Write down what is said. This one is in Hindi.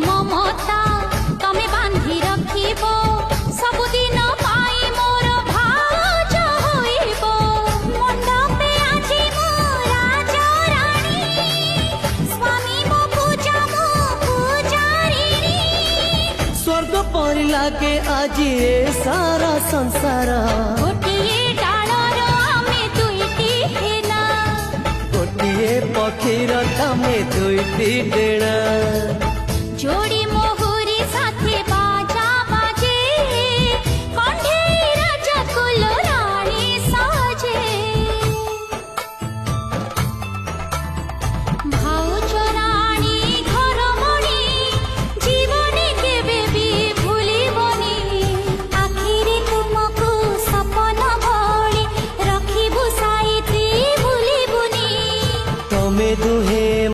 ममता तमे बांधी रखिब सबुदिन पाई मोर भाज होइब मंडपे आजी मो राजा रानी स्वामी मो पूजा मो पूजारिणी स्वर्ग परी लागे आज ए सारा संसार गोटिए डालर आमे दुईटी हेना गोटिए पक्षीर तमे दुईटी डेणा जोड़ी